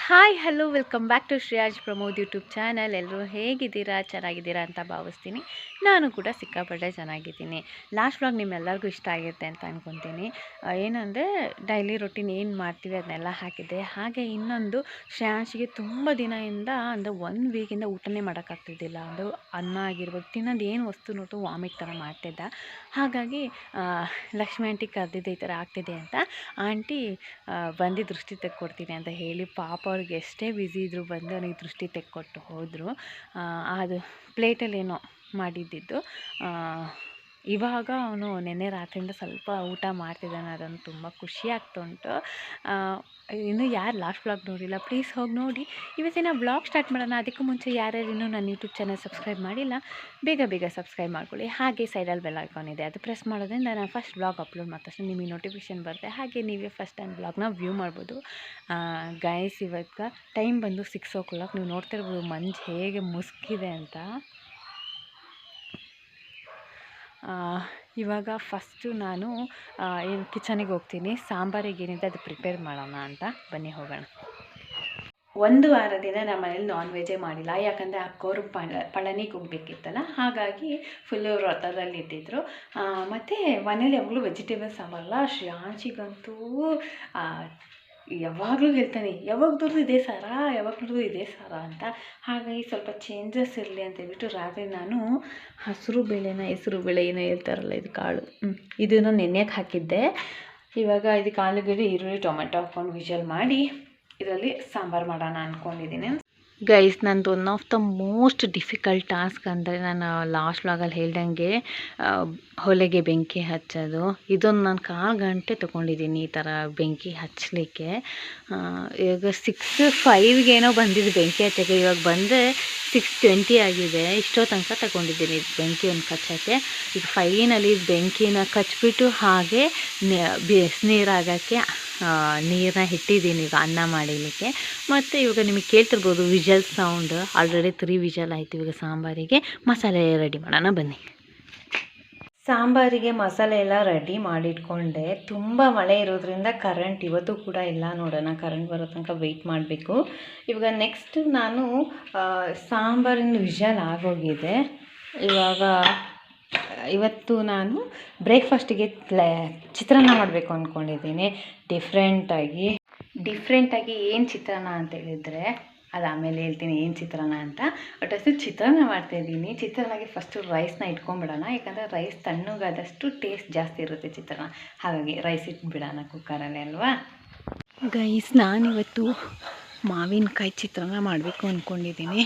Hi hello welcome back to Shreyas Pramod YouTube channel. ಎಲ್ಲರೂ ಹೇಗಿದ್ದೀರಾ? ಚೆನ್ನಾಗಿದ್ದೀರಾ ಅಂತ ಭಾವಿಸ್ತೀನಿ. ನಾನು ಕೂಡ ಸಿಕ್ಕಾಪಟ್ಟೆ ಚೆನ್ನಾಗಿದ್ದೀನಿ. ಲಾಸ್ಟ್ ವ್ಲಾಗ್ ನಿಮ್ಮೆಲ್ಲರಿಗೂ ಇಷ್ಟ ಆಗಿರುತ್ತೆ ಅಂತ ಅಂದ್ಕೊತೀನಿ. ಏನಂದರೆ ಡೈಲಿ ರೊಟೀನ್ ಏನು ಮಾಡ್ತೀವಿ ಅದನ್ನೆಲ್ಲ ಹಾಕಿದ್ದೆ. ಹಾಗೆ ಇನ್ನೊಂದು ಶ್ರೇಯಾನ್ಶಿಗೆ ತುಂಬ ದಿನದಿಂದ ಅಂದರೆ 1 ವೀಕಿಂದ ಊಟನೇ ಮಾಡೋಕ್ಕಾಗ್ತಿದ್ದಿಲ್ಲ. ಅದು ಅನ್ನ ಆಗಿರ್ಬೋದು, ತಿನ್ನೋದು ಏನು ವಸ್ತು ನೋಟು ವಾಮಿಟ್ ಥರ ಮಾಡ್ತಿದ್ದ. ಹಾಗಾಗಿ ಲಕ್ಷ್ಮಿ ಆಂಟಿ ಕರೆದಿದ್ದೆ ಈ ಥರ ಆಗ್ತಿದೆ ಅಂತ. ಆಂಟಿ ಬಂದು ದೃಷ್ಟಿ ತೆಕ್ಕೊಡ್ತೀನಿ ಅಂತ ಹೇಳಿ ಪಾಪ ಅವ್ರಿಗೆ ಎಷ್ಟೇ ಬ್ಯುಸಿ ಇದ್ದರೂ ಬಂದು ಅವನಿಗೆ ದೃಷ್ಟಿ ತೆಕ್ಕೊಟ್ಟು ಹೋದರು. ಅದು ಪ್ಲೇಟಲ್ಲಿ ಏನೋ ಮಾಡಿದ್ದಿದ್ದು. ಇವಾಗ ಅವನು ನೆನ್ನೆ ರಾತ್ರಿಯಿಂದ ಸ್ವಲ್ಪ ಊಟ ಮಾಡ್ತಿದ್ದಾನೆ. ಅದನ್ನು ತುಂಬ ಖುಷಿ ಆಗ್ತುಂಟು. ಇನ್ನೂ ಯಾರು ಲಾಸ್ಟ್ ವ್ಲಾಗ್ ನೋಡಿಲ್ಲ ಪ್ಲೀಸ್ ಹೋಗಿ ನೋಡಿ. ಇವತ್ತಿನ ವ್ಲಾಗ್ ಸ್ಟಾರ್ಟ್ ಮಾಡೋಣ. ಅದಕ್ಕೂ ಮುಂಚೆ ಯಾರ್ಯಾರು ಇನ್ನೂ ನನ್ನ ಯೂಟ್ಯೂಬ್ ಚಾನಲ್ ಸಬ್ಸ್ಕ್ರೈಬ್ ಮಾಡಿಲ್ಲ ಬೇಗ ಸಬ್ಸ್ಕ್ರೈಬ್ ಮಾಡ್ಕೊಳ್ಳಿ. ಹಾಗೆ ಸೈಡಲ್ಲಿ ಬೆಲ್ ಐಕಾನ್ ಇದೆ, ಅದು ಪ್ರೆಸ್ ಮಾಡೋದ್ರಿಂದ ನಾನು ಫಸ್ಟ್ ವ್ಲಾಗ್ ಅಪ್ಲೋಡ್ ಮಾಡಿದ ತಕ್ಷಣ ನಿಮಗೆ ನೋಟಿಫಿಕೇಷನ್ ಬರುತ್ತೆ. ಹಾಗೆ ನೀವೇ ಫಸ್ಟ್ ಟೈಮ್ ವ್ಲಾಗ್ನ ವ್ಯೂ ಮಾಡ್ಬೋದು. ಗೈಸ್ ಇವಾಗ ಟೈಮ್ ಬಂದು 6 o'clock. ನೀವು ನೋಡ್ತಿರ್ಬೋದು ಮಂಜು ಹೇಗೆ ಮುಸ್ಕಿದೆ ಅಂತ. ಇವಾಗ ಫಸ್ಟು ನಾನು ಕಿಚನಿಗೆ ಹೋಗ್ತೀನಿ. ಸಾಂಬಾರಿಗೆ ಏನಿದೆ ಅದು ಪ್ರಿಪೇರ್ ಮಾಡೋಣ ಅಂತ. ಬನ್ನಿ ಹೋಗೋಣ. 1 ವಾರದಿಂದ ನಮ್ಮ ಮನೇಲಿ ನಾನ್ ವೆಜ್ಜೇ ಮಾಡಿಲ್ಲ. ಯಾಕಂದರೆ ಅಕ್ಕೋರು ಪಳನಿಗೆ ಹೋಗ್ಬೇಕಿತ್ತಲ್ಲ, ಹಾಗಾಗಿ ಫುಲ್ಲು ವ್ರತದಲ್ಲಿ ಇದ್ದಿದ್ರು. ಮತ್ತು ಮನೇಲಿ ಯಾವಾಗಲೂ ವೆಜಿಟೇಬಲ್ಸ್ ಸಾಂಬಾರಲ್ಲ. ಶ್ರೇಯಾನ್ಶಿಗಂತೂ ಯಾವಾಗಲೂ ಹೇಳ್ತಾನೆ ಯಾವಾಗ ನೋಡಿದ್ರು ಇದೇ ಸಾರ ಅಂತ. ಹಾಗಾಗಿ ಸ್ವಲ್ಪ ಚೇಂಜಸ್ ಇರಲಿ ಅಂತ ಹೇಳ್ಬಿಟ್ಟು ರಾತ್ರಿ ನಾನು ಹೆಸರು ಬೇಳೆ ಏನೋ ಹೇಳ್ತಾರಲ್ಲ, ಇದು ಕಾಳು, ಇದನ್ನು ನೆನೆಯಕ್ಕೆ ಹಾಕಿದ್ದೆ. ಇವಾಗ ಇದಕ್ಕೆ ಆಲೂಗಡ್ಡೆ, ಈರುಳ್ಳಿ, ಟೊಮೆಟೊ ಹಾಕ್ಕೊಂಡು ವಿಷಲ್ ಮಾಡಿ ಇದರಲ್ಲಿ ಸಾಂಬಾರು ಮಾಡೋಣ ಅಂದ್ಕೊಂಡಿದ್ದೀನಿ. ಗೈಸ್, ನಂದು one of the most difficult task ಅಂದರೆ ನಾನು ಲಾಸ್ಟ್ ವ್ಲಾಗಲ್ಲಿ ಹೇಳ್ದಂಗೆ ಹೊಲೆಗೆ ಬೆಂಕಿ ಹಚ್ಚೋದು. ಇದೊಂದು ನಾನು 1/4 ಗಂಟೆ ತೊಗೊಂಡಿದ್ದೀನಿ ಈ ಥರ ಬೆಂಕಿ ಹಚ್ಚಲಿಕ್ಕೆ. ಇವಾಗ 6:05 ಬಂದಿದ್ದು ಬೆಂಕಿ ಹಚ್ಚೋಕ್ಕೆ. ಇವಾಗ ಬಂದರೆ 6:20 ಆಗಿದೆ. ಇಷ್ಟೋ ತನಕ ತಗೊಂಡಿದ್ದೀನಿ ಬೆಂಕಿ ಒಂದು ಕಚ್ಚೋಕ್ಕೆ. ಈಗ ಫೈನಲಿ ಬೆಂಕಿನ ಕಚ್ಬಿಟ್ಟು ಹಾಗೆ ಬಿಸಿನೀರಾಗೋಕ್ಕೆ ನೀರನ್ನ ಇಟ್ಟಿದ್ದೀನಿ ಈಗ ಅನ್ನ ಮಾಡಲಿಕ್ಕೆ. ಮತ್ತು ಇವಾಗ ನಿಮಗೆ ಕೇಳ್ತಿರ್ಬೋದು ವಿಜಲ್ ಸೌಂಡ್. ಆಲ್ರೆಡಿ 3 ವಿಜಲ್ ಆಯಿತು. ಇವಾಗ ಸಾಂಬಾರಿಗೆ ಮಸಾಲೆ ರೆಡಿ ಮಾಡೋಣ ಬನ್ನಿ. ಸಾಂಬಾರಿಗೆ ಮಸಾಲೆ ಎಲ್ಲ ರೆಡಿ ಮಾಡಿಟ್ಕೊಂಡೆ. ತುಂಬ ಮಳೆ ಇರೋದ್ರಿಂದ ಕರೆಂಟ್ ಇವತ್ತು ಕೂಡ ಇಲ್ಲ. ನೋಡೋಣ, ಕರೆಂಟ್ ಬರೋ ತನಕ ವೆಯ್ಟ್ ಮಾಡಬೇಕು. ಇವಾಗ ನೆಕ್ಸ್ಟ್ ನಾನು ಸಾಂಬಾರಿನ ವಿಜಲ್ ಆಗೋಗಿದೆ. ಇವಾಗ ಇವತ್ತು ನಾನು ಬ್ರೇಕ್ಫಾಸ್ಟಿಗೆ ಚಿತ್ರಾನ್ನ ಮಾಡಬೇಕು ಅಂದ್ಕೊಂಡಿದ್ದೀನಿ. ಡಿಫ್ರೆಂಟಾಗಿ ಏನು ಚಿತ್ರಾನ್ನ ಅಂತ ಹೇಳಿದರೆ ಅದು ಆಮೇಲೆ ಹೇಳ್ತೀನಿ ಏನು ಚಿತ್ರಾನ್ನ ಅಂತ. ಬಟ್ ಅಷ್ಟು ಚಿತ್ರಾನ್ನ ಮಾಡ್ತಾಯಿದ್ದೀನಿ. ಚಿತ್ರಾನ್ನಗೆ ಫಸ್ಟು ರೈಸ್ನ ಇಟ್ಕೊಂಡ್ಬಿಡೋಣ. ಯಾಕಂದರೆ ರೈಸ್ ತಣ್ಣಗಾದಷ್ಟು ಟೇಸ್ಟ್ ಜಾಸ್ತಿ ಇರುತ್ತೆ ಚಿತ್ರಾನ್ನ. ಹಾಗಾಗಿ ರೈಸ್ ಇಟ್ಬಿಡೋಣ ಕುಕ್ಕರಲ್ಲಿ ಅಲ್ವಾ. ಗೈಸ್, ನಾನಿವತ್ತು ಮಾವಿನಕಾಯಿ ಚಿತ್ರಾನ್ನ ಮಾಡಬೇಕು ಅಂದ್ಕೊಂಡಿದ್ದೀನಿ.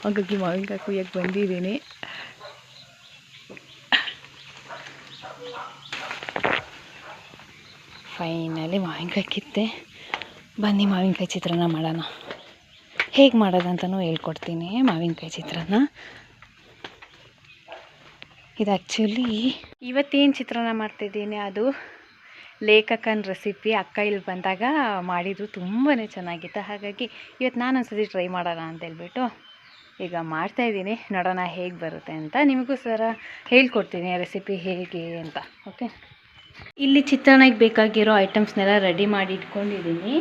ಹಾಗಾಗಿ ಮಾವಿನಕಾಯಿ ಕುಯ್ಯಕ್ಕೆ ಬಂದಿದ್ದೀನಿ. ಫೈನಲಿ ಮಾವಿನಕಾಯಿ ಕಿತ್ತೆ. ಬನ್ನಿ ಮಾವಿನಕಾಯಿ ಚಿತ್ರಾನ್ನ ಮಾಡೋಣ. ಹೇಗೆ ಮಾಡೋದಂತನೂ ಹೇಳ್ಕೊಡ್ತೀನಿ. ಮಾವಿನಕಾಯಿ ಚಿತ್ರಾನ್ನ ಇದು ಆ್ಯಕ್ಚುಲಿ ಇವತ್ತೇನು ಚಿತ್ರಾನ್ನ ಮಾಡ್ತಿದ್ದೀನಿ ಅದು ಲೇಖಕನ ರೆಸಿಪಿ. ಅಕ್ಕ ಇಲ್ಲಿ ಬಂದಾಗ ಮಾಡಿದ್ರು, ತುಂಬಾ ಚೆನ್ನಾಗಿತ್ತು. ಹಾಗಾಗಿ ಇವತ್ತು ನಾನು ಒಂದ್ಸತಿ ಟ್ರೈ ಮಾಡೋಣ ಅಂತ ಹೇಳ್ಬಿಟ್ಟು ಈಗ ಮಾಡ್ತಾಯಿದ್ದೀನಿ. ನೋಡೋಣ ಹೇಗೆ ಬರುತ್ತೆ ಅಂತ. ನಿಮಗೂ ಹೇಳ್ಕೊಡ್ತೀನಿ ರೆಸಿಪಿ ಹೇಗೆ ಅಂತ. ಓಕೆ, ಇಲ್ಲಿ ಚಿತ್ರಾನ್ನಕ್ಕೆ ಬೇಕಾಗಿರೋ ಐಟಮ್ಸ್ನೆಲ್ಲ ರೆಡಿ ಮಾಡಿ ಇಟ್ಕೊಂಡಿದ್ದೀನಿ.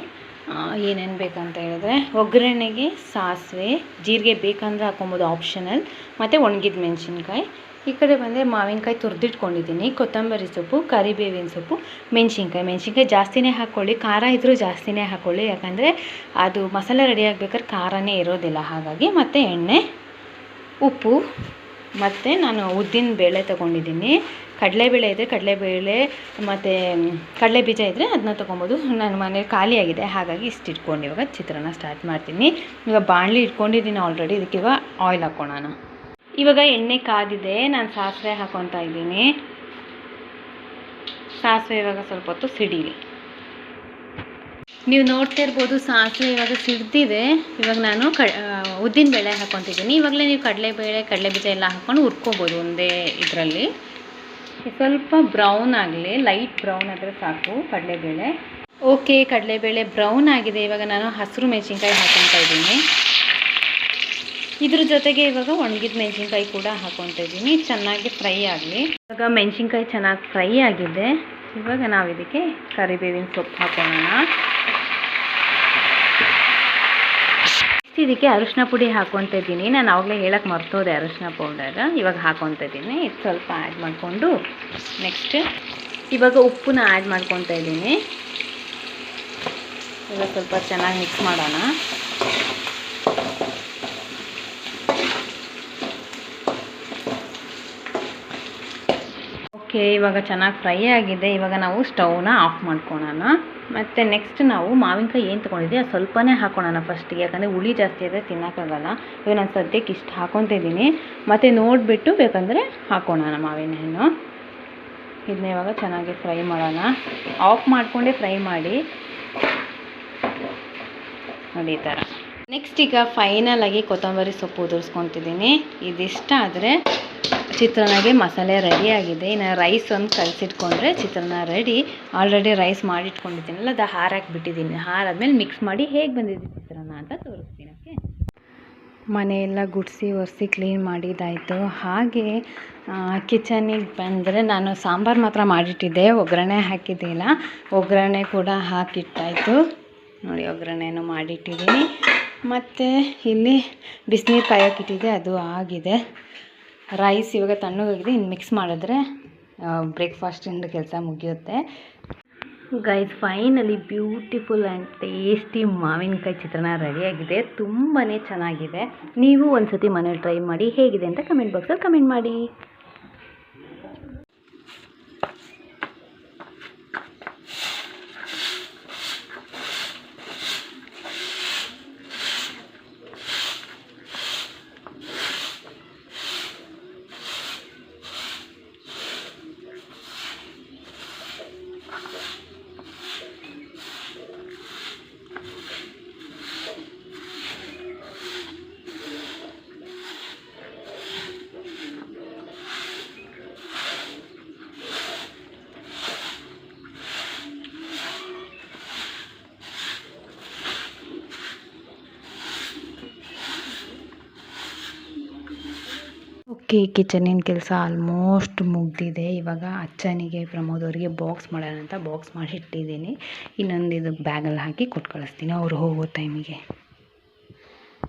ಏನೇನು ಬೇಕಂತ ಹೇಳಿದ್ರೆ ಒಗ್ಗರಣೆಗೆ ಸಾಸಿವೆ, ಜೀರಿಗೆ ಬೇಕಂದ್ರೆ ಹಾಕೊಬೋದು, ಆಪ್ಷನಲ್. ಮತ್ತು ಒಣಗಿದ ಮೆಣಸಿನ್ಕಾಯಿ. ಈ ಕಡೆ ಬಂದರೆ ಮಾವಿನಕಾಯಿ ತುರಿದಿಟ್ಕೊಂಡಿದ್ದೀನಿ, ಕೊತ್ತಂಬರಿ ಸೊಪ್ಪು, ಕರಿಬೇವಿನ ಸೊಪ್ಪು, ಮೆಣಸಿನ್ಕಾಯಿ ಜಾಸ್ತಿನೇ ಹಾಕ್ಕೊಳ್ಳಿ. ಖಾರ ಇದ್ದರೂ ಜಾಸ್ತಿನೇ ಹಾಕ್ಕೊಳ್ಳಿ, ಯಾಕಂದರೆ ಅದು ಮಸಾಲೆ ರೆಡಿ ಆಗಬೇಕಾದ್ರೆ ಖಾರನೇ ಇರೋದಿಲ್ಲ. ಹಾಗಾಗಿ ಮತ್ತು ಎಣ್ಣೆ, ಉಪ್ಪು, ಮತ್ತು ನಾನು ಉದ್ದಿನ ಬೇಳೆ ತೊಗೊಂಡಿದ್ದೀನಿ. ಕಡಲೆಬೇಳೆ ಇದ್ದರೆ ಕಡಲೆಬೇಳೆ ಮತ್ತು ಕಡಲೆ ಬೀಜ ಇದ್ದರೆ ಅದನ್ನ ತೊಗೊಬೋದು. ನನ್ನ ಮನೇಲಿ ಖಾಲಿಯಾಗಿದೆ, ಹಾಗಾಗಿ ಇಷ್ಟು ಇಟ್ಕೊಂಡು ಇವಾಗ ಚಿತ್ರಾನ್ನ ಸ್ಟಾರ್ಟ್ ಮಾಡ್ತೀನಿ. ಇವಾಗ ಬಾಣಲಿ ಇಟ್ಕೊಂಡಿದ್ದೀನಿ ಆಲ್ರೆಡಿ. ಇದಕ್ಕೆ ಇವಾಗ ಆಯಿಲ್ ಹಾಕ್ಕೊಳ್ಳೋಣ. ಇವಾಗ ಎಣ್ಣೆ ಕಾದಿದೆ. ನಾನು ಸಾಸಿವೆ ಹಾಕ್ಕೊತಾ ಇದ್ದೀನಿ. ಸಾಸಿವೆ ಇವಾಗ ಸ್ವಲ್ಪ ಹೊತ್ತು ಸಿಡೀಲಿ. ನೀವು ನೋಡ್ತಿರ್ಬೋದು ಸಾಸಿವೆ ಇವಾಗ ಸಿಡ್ದಿದೆ. ಇವಾಗ ನಾನು ಉದ್ದಿನ ಬೇಳೆ ಹಾಕ್ಕೊತಿದ್ದೀನಿ. ಇವಾಗಲೇ ನೀವು ಕಡಲೆಬೇಳೆ, ಕಡಲೆ ಬೀಜ ಎಲ್ಲ ಹಾಕ್ಕೊಂಡು ಹುರ್ಕೋಬೋದು ಒಂದೇ ಇದರಲ್ಲಿ. ಸ್ವಲ್ಪ ಬ್ರೌನ್ ಆಗಲಿ, ಲೈಟ್ ಬ್ರೌನ್ ಆದರೆ ಸಾಕು ಕಡಲೆಬೇಳೆ. ಓಕೆ, ಕಡಲೆಬೇಳೆ ಬ್ರೌನ್ ಆಗಿದೆ. ಇವಾಗ ನಾನು ಹಸಿರು ಮೆಣಸಿನ್ಕಾಯಿ ಹಾಕ್ಕೊತಾ ಇದ್ದೀನಿ. ಇದ್ರ ಜೊತೆಗೆ ಇವಾಗ ಒಣಗಿದ ಮೆಣಸಿನ್ಕಾಯಿ ಕೂಡ ಹಾಕ್ಕೊತಾ ಇದ್ದೀನಿ. ಚೆನ್ನಾಗಿ ಫ್ರೈ ಆಗಲಿ. ಇವಾಗ ಮೆಣಸಿನ್ಕಾಯಿ ಚೆನ್ನಾಗಿ ಫ್ರೈ ಆಗಿದೆ. ಇವಾಗ ನಾವು ಇದಕ್ಕೆ ಕರಿಬೇವಿನ ಸೊಪ್ಪು ಹಾಕೋಣ. ಇದಕ್ಕೆ ಅರಿಶಿನ ಪುಡಿ ಹಾಕ್ಕೊತಾ ಇದ್ದೀನಿ. ನಾನು ಆವಾಗಲೇ ಹೇಳಕ್ಕೆ ಮರ್ತೋದೆ ಅರಿಶಿನ ಪೌಡರ್. ಇವಾಗ ಹಾಕ್ಕೊತಾ ಇದ್ದೀನಿ. ಇದು ಸ್ವಲ್ಪ ಆ್ಯಡ್ ಮಾಡಿಕೊಂಡು ನೆಕ್ಸ್ಟ್ ಇವಾಗ ಉಪ್ಪನ್ನ ಆ್ಯಡ್ ಮಾಡ್ಕೊತಾ ಇದ್ದೀನಿ. ಇವಾಗ ಸ್ವಲ್ಪ ಚೆನ್ನಾಗಿ ಮಿಕ್ಸ್ ಮಾಡೋಣ. ಓಕೆ, ಇವಾಗ ಚೆನ್ನಾಗಿ ಫ್ರೈ ಆಗಿದೆ. ಇವಾಗ ನಾವು ಸ್ಟವ್ನ ಆಫ್ ಮಾಡ್ಕೊಳ್ಳೋಣ. ಮತ್ತು ನೆಕ್ಸ್ಟ್ ನಾವು ಮಾವಿನಕಾಯಿ ಏನು ತೊಗೊಂಡಿದ್ದೀವಿ ಅದು ಸ್ವಲ್ಪನೇ ಹಾಕ್ಕೊಳ್ಳೋಣ ಫಸ್ಟಿಗೆ, ಯಾಕಂದರೆ ಹುಳಿ ಜಾಸ್ತಿ ಆದರೆ ತಿನ್ನೋಕ್ಕಾಗಲ್ಲ. ಇವಾಗ ನಾನು ಸದ್ಯಕ್ಕೆ ಇಷ್ಟು ಹಾಕ್ಕೊತಾ ಇದ್ದೀನಿ. ಮತ್ತು ನೋಡಿಬಿಟ್ಟು ಬೇಕಂದರೆ ಹಾಕ್ಕೊಳ್ಳೋಣ ಮಾವಿನ ಹಣ್ಣು. ಇದನ್ನ ಇವಾಗ ಚೆನ್ನಾಗಿ ಫ್ರೈ ಮಾಡೋಣ. ಆಫ್ ಮಾಡಿಕೊಂಡೇ ಫ್ರೈ ಮಾಡಿ ನೋಡಿ ಈ ಥರ. ನೆಕ್ಸ್ಟ್ ಈಗ ಫೈನಲಾಗಿ ಕೊತ್ತಂಬರಿ ಸೊಪ್ಪು ಉದುರಿಸ್ಕೊತಿದ್ದೀನಿ. ಇದಿಷ್ಟ ಆದರೆ ಚಿತ್ರಾನ್ನಗೆ ಮಸಾಲೆ ರೆಡಿಯಾಗಿದೆ. ಇನ್ನು ರೈಸ್ ಒಂದು ಕಲಸಿಟ್ಕೊಂಡ್ರೆ ಚಿತ್ರಾನ್ನ ರೆಡಿ. ಆಲ್ರೆಡಿ ರೈಸ್ ಮಾಡಿಟ್ಕೊಂಡಿದ್ದೀನಲ್ಲ, ಅದು ಹಾರಾಕ್ಬಿಟ್ಟಿದ್ದೀನಿ. ಹಾರಾದ್ಮೇಲೆ ಮಿಕ್ಸ್ ಮಾಡಿ ಹೇಗೆ ಬಂದಿದೆ ಚಿತ್ರಾನ್ನ ಅಂತ ತೋರಿಸ್ತೀನಿ. ಓಕೆ, ಮನೆಯೆಲ್ಲ ಗುಡಿಸಿ ಒರೆಸಿ ಕ್ಲೀನ್ ಮಾಡಿದ್ದಾಯಿತು. ಹಾಗೆ ಕಿಚನಿಗೆ ಬಂದರೆ ನಾನು ಸಾಂಬಾರು ಮಾತ್ರ ಮಾಡಿಟ್ಟಿದ್ದೆ, ಒಗ್ಗರಣೆ ಹಾಕಿದ್ದಿಲ್ಲ. ಒಗ್ಗರಣೆ ಕೂಡ ಹಾಕಿಟ್ಟಾಯಿತು ನೋಡಿ, ಒಗ್ಗರಣೆನೂ ಮಾಡಿಟ್ಟಿದ್ದೀನಿ. ಮತ್ತು ಇಲ್ಲಿ ಬಿಸಿನೀರು ಕಾಯೋಕ್ಕಿಟ್ಟಿದ್ದೆ, ಅದು ಆಗಿದೆ. ರೈಸ್ ಇವಾಗ ತಣ್ಣಗಾಗಿದೆ. ಇನ್ನು ಮಿಕ್ಸ್ ಮಾಡಿದ್ರೆ ಬ್ರೇಕ್ಫಾಸ್ಟಿಂದ ಕೆಲಸ ಮುಗಿಯುತ್ತೆ. Guys, finally beautiful and tasty ಮಾವಿನಕಾಯಿ ಚಿತ್ರಾನ್ನ ರೆಡಿಯಾಗಿದೆ. ತುಂಬಾ ಚೆನ್ನಾಗಿದೆ. ನೀವು ಒಂದು ಸತಿ ಮನೇಲಿ ಟ್ರೈ ಮಾಡಿ, ಹೇಗಿದೆ ಅಂತ ಕಮೆಂಟ್ ಬಾಕ್ಸಲ್ಲಿ ಕಮೆಂಟ್ ಮಾಡಿ. ಓಕೆ, ಕಿಚನಿನ ಕೆಲಸ ಆಲ್ಮೋಸ್ಟ್ ಮುಗಿದಿದೆ. ಇವಾಗ ಅಚ್ಚನಿಗೆ ಪ್ರಮೋದ್ ಅವರಿಗೆ ಬಾಕ್ಸ್ ಮಾಡೋಣ ಅಂತ ಬಾಕ್ಸ್ ಮಾಡಿ ಇಟ್ಟಿದ್ದೀನಿ. ಇನ್ನೊಂದು ಇದು ಬ್ಯಾಗಲ್ಲಿ ಹಾಕಿ ಕೊಟ್ಟು ಕಳಿಸ್ತೀನಿ ಅವರು ಹೋಗೋ ಟೈಮಿಗೆ.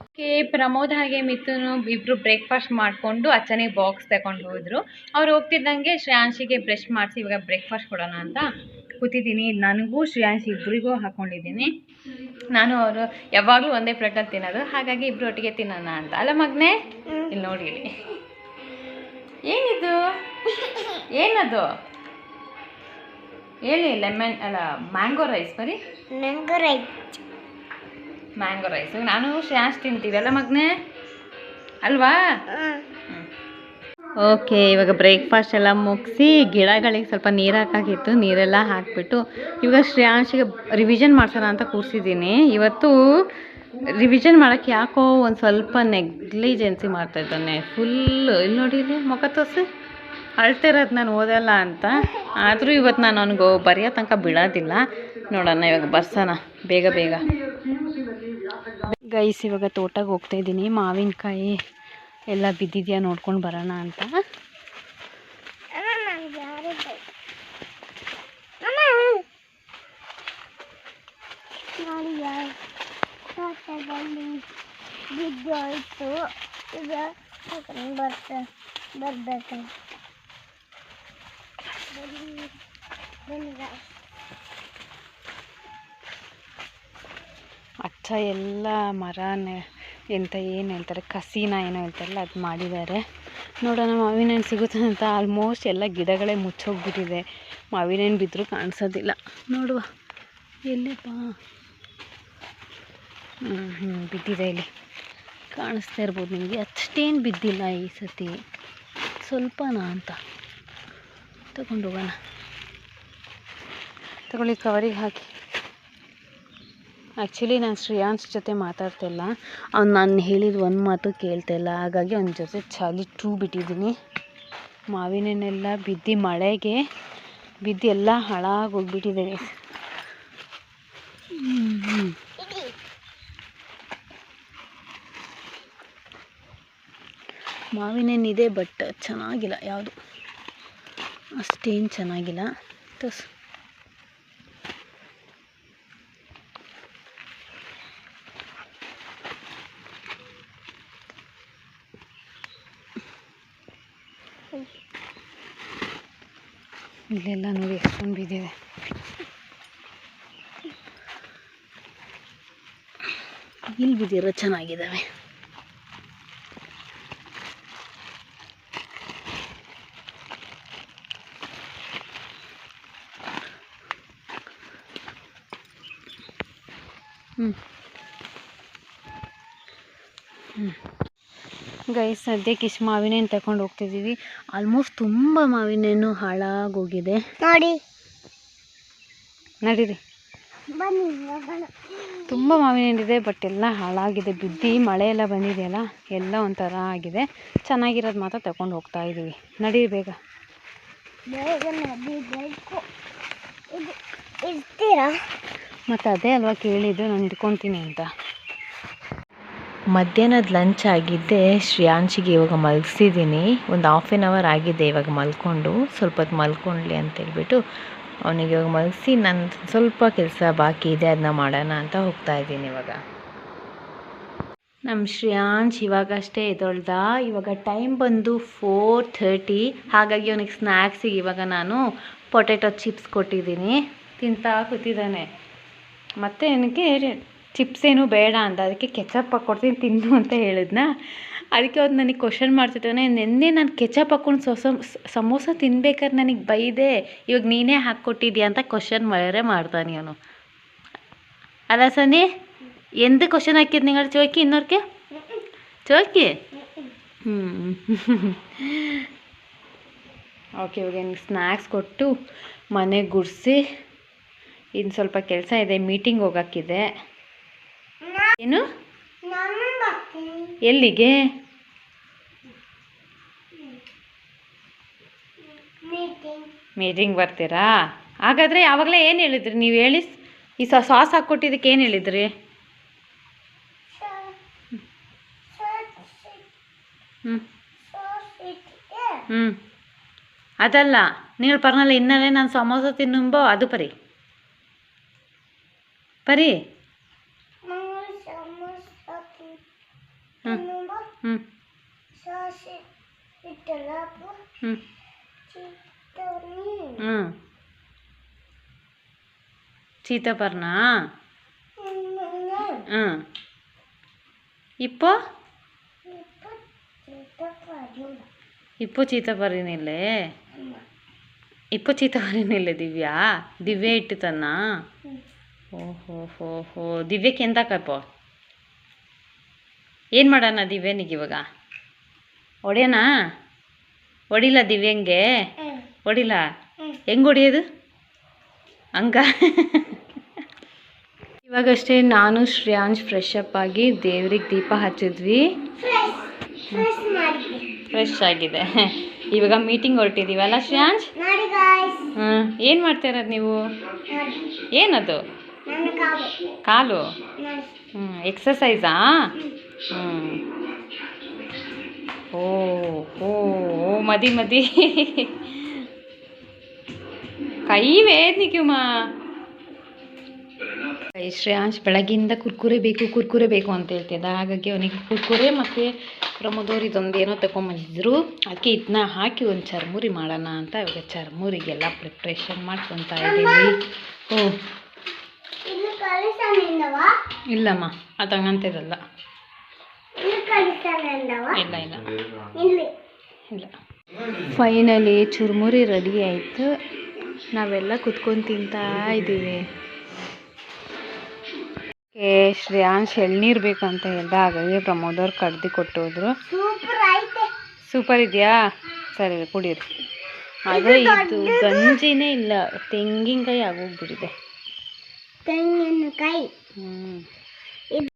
ಓಕೆ, ಪ್ರಮೋದ್ ಹಾಗೆ ಮಿಥುನು ಇಬ್ಬರು ಬ್ರೇಕ್ಫಾಸ್ಟ್ ಮಾಡಿಕೊಂಡು ಅಚ್ಚನಿಗೆ ಬಾಕ್ಸ್ ತಗೊಂಡು ಹೋದರು. ಅವ್ರು ಹೋಗ್ತಿದ್ದಂಗೆ ಶ್ರೇಯಾಂಶಿಗೆ ಬ್ರಷ್ ಮಾಡಿಸಿ ಇವಾಗ ಬ್ರೇಕ್ಫಾಸ್ಟ್ ಕೊಡೋಣ ಅಂತ ಕೂತಿದ್ದೀನಿ. ನನಗೂ ಶ್ರೇಯಾಂಶಿ ಇಬ್ಬರಿಗೂ ಹಾಕ್ಕೊಂಡಿದ್ದೀನಿ. ನಾನು ಅವರು ಯಾವಾಗಲೂ ಒಂದೇ ಪ್ಲೇಟಲ್ಲಿ ತಿನ್ನೋದು, ಹಾಗಾಗಿ ಇಬ್ಬರು ಒಟ್ಟಿಗೆ ತಿನ್ನೋಣ ಅಂತ. ಅಲ್ಲ ಮಗನೇ, ಇಲ್ಲಿ ನೋಡಿ, ಏನಿದು, ಏನದು ಹೇಳಿ? ಲೆಮನ್ ಅಲ್ಲ, ಮ್ಯಾಂಗೋ ರೈಸ್. ಬರೀ ಮ್ಯಾಂಗೋ ರೈಸ್ ನಾನು ಶ್ರೇಯಾಂಶ್ ತಿಂತೀವಿ ಅಲ್ಲ ಮಗನೇ, ಅಲ್ವಾ? ಓಕೆ, ಇವಾಗ ಬ್ರೇಕ್ಫಾಸ್ಟ್ ಎಲ್ಲ ಮುಗಿಸಿ ಗಿಡಗಳಿಗೆ ಸ್ವಲ್ಪ ನೀರು ಹಾಕಾಕಿತ್ತು. ನೀರೆಲ್ಲ ಹಾಕಿಬಿಟ್ಟು ಇವಾಗ ಶ್ರೇಯಾಂಶಿಗೆ ರಿವಿಷನ್ ಮಾಡ್ಸೋಣ ಅಂತ ಕೂರಿಸಿದ್ದೀನಿ. ಇವತ್ತು ರಿವಿಷನ್ ಮಾಡೋಕ್ಕೆ ಯಾಕೋ ಒಂದು ಸ್ವಲ್ಪ ನೆಗ್ಲಿಜೆನ್ಸಿ ಮಾಡ್ತಾಯಿದ್ದಾನೆ ಫುಲ್ಲು. ಇಲ್ಲಿ ನೋಡಿ, ಇಲ್ಲಿ ಮುಖ ತೋರಿಸಿ ಅಳ್ತಿರೋದು ನಾನು ಓದಲ್ಲ ಅಂತ. ಆದರೂ ಇವತ್ತು ನಾನು ಅವನಿಗೆ ಬರೆಯೋ ತನಕ ಬಿಡೋದಿಲ್ಲ. ನೋಡೋಣ, ಇವಾಗ ಬರ್ಸೋಣ ಬೇಗ ಬೇಗ. ಗೈಸ್, ಇವಾಗ ತೋಟಕ್ಕೆ ಹೋಗ್ತಾಯಿದ್ದೀನಿ. ಮಾವಿನಕಾಯಿ ಎಲ್ಲ ಬಿದ್ದಿದೆಯಾ ನೋಡ್ಕೊಂಡು ಬರೋಣ ಅಂತ. ಬಿದ್ದೋಯ್ತು, ಈಗ ಬರ್ಬೇಕು. ಅಚ್ಚ ಎಲ್ಲ ಮರನೇ ಎಂತ ಏನು ಹೇಳ್ತಾರೆ, ಕಸಿನ ಏನೋ ಹೇಳ್ತಾರಲ್ಲ, ಅದು ಮಾಡಿದ್ದಾರೆ. ನೋಡೋಣ ಮಾವಿನ ಹಣ್ಣು ಸಿಗುತ್ತೆ ಅಂತ. ಆಲ್ಮೋಸ್ಟ್ ಎಲ್ಲ ಗಿಡಗಳೇ ಮುಚ್ಚೋಗ್ಬಿಟ್ಟಿದೆ. ಮಾವಿನ ಹಣ್ಣು ಬಿದ್ದರೂ ಕಾಣಿಸೋದಿಲ್ಲ. ನೋಡುವ ಎಲ್ಲಿಪ್ಪ. ಬಿದ್ದಿದೆ, ಇಲ್ಲಿ ಕಾಣಿಸ್ತಾ ಇರ್ಬೋದು ನಿಮಗೆ. ಅಷ್ಟೇನು ಬಿದ್ದಿಲ್ಲ ಈ ಸತಿ, ಸ್ವಲ್ಪನಾ ಅಂತ. ತಗೊಂಡು ಹೋಗೋಣ, ತಗೊಳ್ಳಿ, ಕವರಿಗೆ ಹಾಕಿ. ಆ್ಯಕ್ಚುಲಿ ನಾನು ಶ್ರೇಯಾಂಶ್ ಜೊತೆ ಮಾತಾಡ್ತಿಲ್ಲ. ಅವ್ನು ನಾನು ಹೇಳಿದ ಒಂದು ಮಾತು ಕೇಳ್ತಾಯಿಲ್ಲ, ಹಾಗಾಗಿ ಅವನ ಜೊತೆ ಚಲಿಟ್ಟು ಬಿಟ್ಟಿದ್ದೀನಿ. ಮಾವಿನ ಹಣ್ಣೆಲ್ಲ ಬಿದ್ದು ಮಳೆಗೆ ಬಿದ್ದು ಎಲ್ಲ ಹಾಳಾಗೋಗ್ಬಿಟ್ಟಿದೆ. ಮಾವಿನ ಹಣ್ಣಿದೆ, ಬಟ್ ಚೆನ್ನಾಗಿಲ್ಲ, ಯಾವುದು ಅಷ್ಟೇನು ಚೆನ್ನಾಗಿಲ್ಲ. ಇಲ್ಲೆಲ್ಲ ನೋಡಿ ಎಷ್ಟೊಂದು ಬಿದ್ದಿದೆ. ಇಲ್ಲಿ ಬಿದ್ದಿರೋ ಚೆನ್ನಾಗಿದ್ದಾವೆ. ಗೈಸ್, ಸದ್ಯಕ್ಕೆ ಇಷ್ಟು ಮಾವಿನ ತಗೊಂಡು ಹೋಗ್ತಿದ್ದೀವಿ. ಆಲ್ಮೋಸ್ಟ್ ತುಂಬ ಮಾವಿನ ಹಣ್ಣು ಹಾಳಾಗೋಗಿದೆ. ನಡೀರಿ, ತುಂಬ ಮಾವಿನ ಹಣ್ಣಿದೆ, ಬಟ್ ಎಲ್ಲ ಹಾಳಾಗಿದೆ. ಬಿದ್ದು ಮಳೆ ಎಲ್ಲ ಬಂದಿದೆಯಲ್ಲ, ಎಲ್ಲ ಒಂಥರ ಆಗಿದೆ. ಚೆನ್ನಾಗಿರೋದು ಮಾತ್ರ ತಗೊಂಡು ಹೋಗ್ತಾ ಇದ್ದೀವಿ. ನಡೀರಿ ಬೇಗ. ಮತ್ತು ಅದೇ ಅಲ್ವಾ ಕೇಳಿದ್ದು, ನಾನು ಹಿಡ್ಕೊತೀನಿ ಅಂತ. ಮಧ್ಯಾಹ್ನದ ಲಂಚ್ ಆಗಿದ್ದೆ. ಶ್ರೇಯಾಂಶಿಗೆ ಇವಾಗ ಮಲಗಿಸಿದ್ದೀನಿ. ಒಂದು ಹಾಫ್ ಆನ್ ಅವರ್ ಆಗಿದೆ ಇವಾಗ ಮಲ್ಕೊಂಡು. ಸ್ವಲ್ಪ ಹೊತ್ತು ಮಲ್ಕೊಂಡ್ಲಿ ಅಂತೇಳ್ಬಿಟ್ಟು ಅವನಿಗೆ ಇವಾಗ ಮಲಗಿಸಿ, ನಾನು ಸ್ವಲ್ಪ ಕೆಲಸ ಬಾಕಿ ಇದೆ, ಅದನ್ನ ಮಾಡೋಣ ಅಂತ ಹೋಗ್ತಾ ಇದ್ದೀನಿ ಇವಾಗ. ನಮ್ಮ ಶ್ರೇಯಾಂಶ್ ಇವಾಗಷ್ಟೇ ಎದ್ದೊಳ್ದ. ಇವಾಗ ಟೈಮ್ ಬಂದು 4:30. ಹಾಗಾಗಿ ಅವನಿಗೆ ಸ್ನ್ಯಾಕ್ಸಿಗೆ ಇವಾಗ ನಾನು ಪೊಟ್ಯಾಟೊ ಚಿಪ್ಸ್ ಕೊಟ್ಟಿದ್ದೀನಿ. ತಿಂತಾ ಕೂತಿದ್ದಾನೆ. ಮತ್ತು ನನಗೆ ಚಿಪ್ಸ್ ಏನೂ ಬೇಡ ಅಂತ, ಅದಕ್ಕೆ ಕೆಚಪ್ ಹಾಕ್ಕೊಡ್ತೀನಿ ತಿನ್ನು ಅಂತ ಹೇಳಿದ್ನ. ಅದಕ್ಕೆ ಅವ್ರು ನನಗೆ ಕ್ವಶನ್ ಮಾಡ್ತಿದ್ದಾನೆ, ನೆನ್ನೆ ನಾನು ಕೆಚಪ್ ಹಾಕ್ಕೊಂಡು ಸಮೋಸ ತಿನ್ಬೇಕಾದ್ರೆ ನನಗೆ ಬೈದೆ, ಇವಾಗ ನೀನೇ ಹಾಕ್ಕೊಟ್ಟಿದ್ಯಾ ಅಂತ ಕ್ವಶನ್ ಮಾಡ್ತಾನೆ ಅವನು. ಅಲ್ಲ ಸನಿ, ಎಂತ ಕ್ವಶನ್ ಹಾಕಿದ್ದು നിങ്ങൾ ചോദിക്ക് ಇನ್ನೋರ್ಗೆ ചോദിക്ക്. ಓಕೆ, ಇವಾಗ ನನಗೆ ಸ್ನ್ಯಾಕ್ಸ್ ಕೊಟ್ಟು ಮನೆಗೆ ಗುಡಿಸಿ, ಇನ್ನು ಸ್ವಲ್ಪ ಕೆಲಸ ಇದೆ, ಮೀಟಿಂಗ್ ಹೋಗೋಕ್ಕಿದೆ. ಏನು, ಎಲ್ಲಿಗೆ? ಮೀಟಿಂಗ್ ಬರ್ತೀರಾ? ಹಾಗಾದರೆ ಆವಾಗಲೇ ಏನು ಹೇಳಿದ್ರಿ ನೀವು? ಹೇಳಿ, ಈ ಸಾಸ್ ಹಾಕ್ಕೊಟ್ಟಿದ್ದಕ್ಕೆ ಏನು ಹೇಳಿದ್ರಿ? ಅದಲ್ಲ, ನೀವು ಪರ್ನಲ್ಲ ಇನ್ನಲ್ಲೇ ನಾನು ಸಮೋಸ ತಿನ್ನುಂಬೋ ಅದು ಪರಿ சீத்தப்பர்னா இப்போ இப்போ சீத்தப்பறினில்லே இப்போ சீத்தப்பறிನಿಲ್ಲೆ ದಿವ್ಯಾ ಇಟ್ಟು ತನ್ನ. ಓಹೋ ದಿವ್ಯಕ್ಕೆ ಎಂತಕ್ಕಪ್ಪ ಏನು ಮಾಡೋಣ ದಿವ್ಯನಿಗೆ ಇವಾಗ? ಹೊಡೆಯೋಣ? ಹೊಡಿಲ್ಲ ದಿವ್ಯಂಗೆ? ಹೊಡಿಲ್ಲ? ಹೆಂಗೆ ಹೊಡಿಯೋದು ಹಂಗ? ಇವಾಗಷ್ಟೇ ನಾನು ಶ್ರೇಯಾಂಶ್ ಫ್ರೆಶ್ ಅಪ್ ಆಗಿ ದೇವ್ರಿಗೆ ದೀಪ ಹಚ್ಚಿದ್ವಿ. ಫ್ರೆಶ್ ಆಗಿದೆ. ಇವಾಗ ಮೀಟಿಂಗ್ ಹೊರಟಿದ್ದೀವಲ್ಲ ಶ್ರೇಯಾಂಶ್? ಏನು ಮಾಡ್ತಾ ಇರೋದು ನೀವು? ಏನದು? ಕಾಲು? ಎಕ್ಸಸೈಸಾ? ಓ ಮದಿ ಕೈ ವೇದನಿಕ್ಯುಮಾ. ಶ್ರೇಯಾಂಶ್ ಬೆಳಗ್ಗಿಂದ ಕುರ್ಕುರೆ ಬೇಕು ಅಂತ ಹೇಳ್ತಿದ್ದ. ಹಾಗಾಗಿ ಅವನಿಗೆ ಕುರ್ಕುರೆ ಮತ್ತು ಪ್ರಮೋದವ್ರು ಇದೊಂದು ಏನೋ ತಗೊಂಬಂದಿದ್ರು. ಅದಕ್ಕೆ ಇದನ್ನ ಹಾಕಿ ಒಂದು ಚರ್ಮುರಿ ಮಾಡೋಣ ಅಂತ ಇವಾಗ ಚರ್ಮುರಿಗೆಲ್ಲ ಪ್ರಿಪ್ರೇಷನ್ ಮಾಡ್ಕೊತಾ ಇದ್ದೀವಿ. ಇಲ್ಲಮ್ಮ, ಅದು ಹಂಗಂತಿರಲ್ಲ. ಇಲ್ಲ. ಫೈನಲಿ ಚುರ್ಮುರಿ ರೆಡಿ ಆಯಿತು. ನಾವೆಲ್ಲ ಕುತ್ಕೊಂಡು ತಿಂತಾ ಇದ್ದೀವಿ. ಶ್ರೇಯಾಂಶ್ ಎಳ್ನೀರು ಬೇಕಂತ ಹೇಳ್ದ. ಹಾಗಾಗಿ ಪ್ರಮೋದವ್ರು ಕಡ್ದು ಕೊಟ್ಟೋದ್ರು. ಸೂಪರ್ ಇದೆಯಾ? ಸರಿ ಕುಡೀರಿ. ಆದರೆ ಇದು ಗಂಜಿನೇ ಇಲ್ಲ, ತೆಂಗಿನಕಾಯಿ ಆಗೋಗ್ಬಿಟ್ಟಿದೆ.